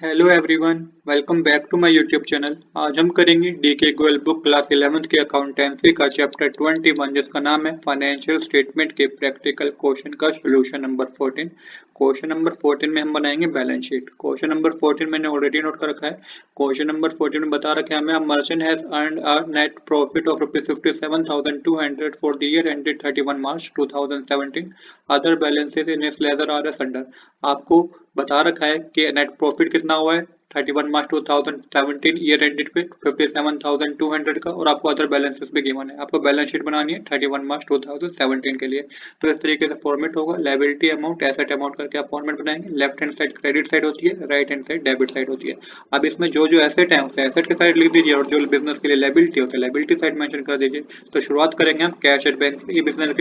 Hello everyone, welcome back to my YouTube channel. आज हम करेंगे DK Goyal book class 11th के अकाउंटेंसी का चैप्टर 21 जिसका नाम है फाइनेंशियल स्टेटमेंट के प्रैक्टिकल क्वेश्चन का सॉल्यूशन नंबर 14। क्वेश्चन नंबर 14 में हम बनाएंगे बैलेंस शीट। क्वेश्चन नंबर 14 मैंने ऑलरेडी नोट कर रखा है। क्वेश्चन नंबर 14 में बता रखा है हमें merchant has earned a net profit of ₹57,200 for the year ended 31 March 2017। Other balances in this ledger R S under. आपको बता रखा है कि नेट प्रॉफिट कितना हुआ है 31 मार्च 2017 ईयर एंडेड पे 57,200 का, और आपको अदर बैलेंसेस भी गिवन है। आपको बैलेंस शीट बनानी है 31 मार्च 2017 के लिए। तो इस तरीके से फॉर्मेट होगा, लायबिलिटी अमाउंट एसेट अमाउंट करके आप फॉर्मेट बनाएंगे। Left hand side credit side होती है, right hand side debit side होती है। अब इसमें जो जो एसेट है उसे एसेट के साइड लिख दीजिए, और जो बिजनेस के लिए लायबिलिटी होता है लायबिलिटी साइड मेंशन कर दीजिए। तो शुरुआत करेंगे हम कैश एट बैंक से। ये बिजनेस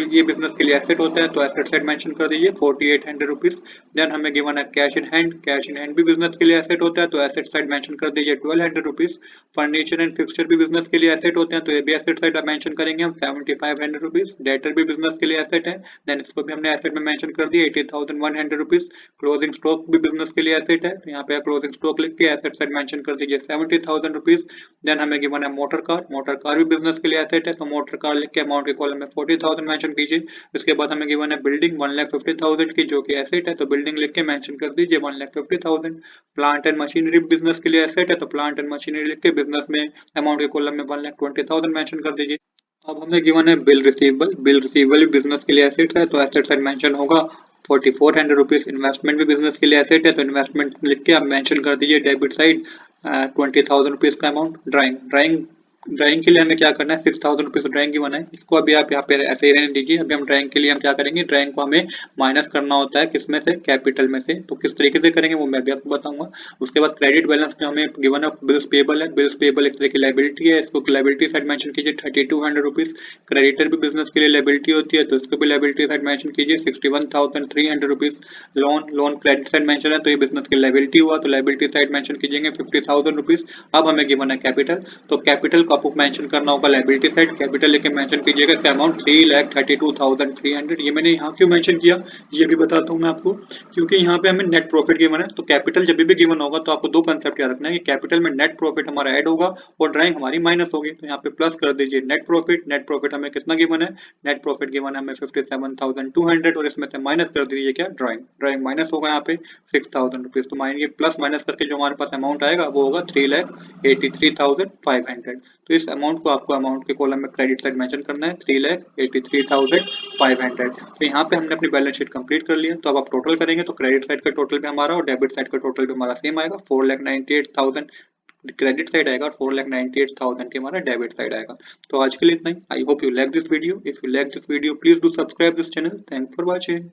के लिए एसेट होता है तो एसेट साइड मेंशन कर दीजिए 4800 रुपीज। देन हमें गिवन है कैश इन हैंड भी बिजनेस के लिए एसेट होता है तो एसेट साइड मेंशन कर दीजिए 1200 रुपीज। फर्नीचर एंड फिक्सचर भी बिजनेस के लिए एसेट होते हैं तो ये भी एसेट साइड मेंशन करेंगे हम 7500 रुपीज। डेटर भी बिजनेस के लिए एसेट है, देन इसको भी हमने एसेट में मेंशन कर दिया 80,100 रुपीज। क्लोजिंग स्टॉक भी बिजनेस के लिए एसेट है तो यहाँ पे क्लोजिंग स्टॉक लिख के एसेट साइड मेंशन कर दीजिए 70,000 रुपीज। देन हमें गिवन है मोटर कार भी बिजनेस के लिए एसेट है तो मोटर कार लिख के अमाउंट के कॉलम में 40,000 मेंशन कीजिए। इसके बाद हमें गिवन है बिल्डिंग 1,50,000 की जो कि एसेट है तो बिल्डिंग लिख के मेंशन कर दीजिए 1,50,000। प्लांट एंड मशीनरी बिजनेस के लिए एसेट है तो प्लांट एंड मशीनरी लिख के बिजनेस में अमाउंट के कॉलम में 1,20,000 मेंशन कर दीजिए। अब हमें गिवन है बिल रिसीवेबल बिजनेस के लिए एसेट है तो एसेट साइड मेंशन होगा 4400 रुपीज। इन्वेस्टमेंट भी बिजनेस के लिए एसेट है तो इन्वेस्टमेंट लिख के आप मेंशन कर दीजिए डेबिट साइड 20,000 रुपीज का अमाउंट। ड्राइंग के लिए हमें क्या करना है 6,000 रुपीज ड्राइंग की बनाए, इसको अभी आप यहाँ पे ऐसे ही रहने दीजिए। अभी हम ड्राइंग के लिए हम क्या करेंगे, ड्राइंग को हमें माइनस करना होता है किसमें से, कैपिटल में से। तो किस तरीके से करेंगे वो मैं भी आपको बताऊंगा। उसके बाद क्रेडिट बैलेंस में हमें गिवन है बिल्स पेबल है। बिल्स पेबल एक तरह की लायबिलिटी है, इसको लायबिलिटी साइड मेंशन कीजिए 3,200 रुपीज। क्रेडिटर भी बिजनेस के लिए लायबिलिटी होती है तो इसको भी लायबिलिटी साइड मेंशन कीजिए 61,300 rupees. Loan credit side mention है तो ये बिजनेस की लायबिलिटी हुआ तो लायबिलिटी साइड मेंशन कीजिएंगे 50,000 रुपीज। अब हमें गिवन है कैपिटल, तो कैपिटल को आपको मेंशन करना होगा लायबिलिटी साइड। कैपिटल लेके मेंशन कीजिएगा इसका अमाउंट 3,32,300। ये मैंने यहाँ क्यों मेंशन किया ये भी बताता हूँ मैं आपको, क्योंकि यहाँ पे हमें नेट प्रॉफिट गिवन है। तो कैपिटल जब भी गिवन होगा तो आपको दो कंसेप्ट याद रखना है कि कैपिटल में नेट प्रॉफिट हमारा ऐड होगा और ड्राइंग हमारी माइनस होगी। तो यहाँ पे प्लस कर दीजिए नेट प्रॉफिट हमें कितना गिवन है, नेट प्रॉफिट गिवन है हमें 57,200 और इसमें से माइनस कर दीजिए क्या, ड्राइंग माइनस होगा यहाँ पे 6,000 रुपीज। तो ये प्लस माइनस करके जो हमारे पास अमाउंट आएगा वो होगा 3,83,500। तो इस अमाउंट को आपको अमाउंट के कॉलम में क्रेडिट साइड मेंशन करना है 3,83,500। तो यहाँ पे हमने अपनी बैलेंस शीट कंप्लीट कर लिया। तो अब आप टोटल करेंगे तो क्रेडिट साइड का टोटल भी हमारा और डेबिट साइड का टोटल भी हमारा सेम आएगा, 4,98,000 क्रेडिट साइड आएगा और 4,98,000 की हमारा डेबिट साइड आएगा। तो आज के लिए इतना ही। I hope you like this video. If you like this video please do subscribe this channel. Thanks for watching.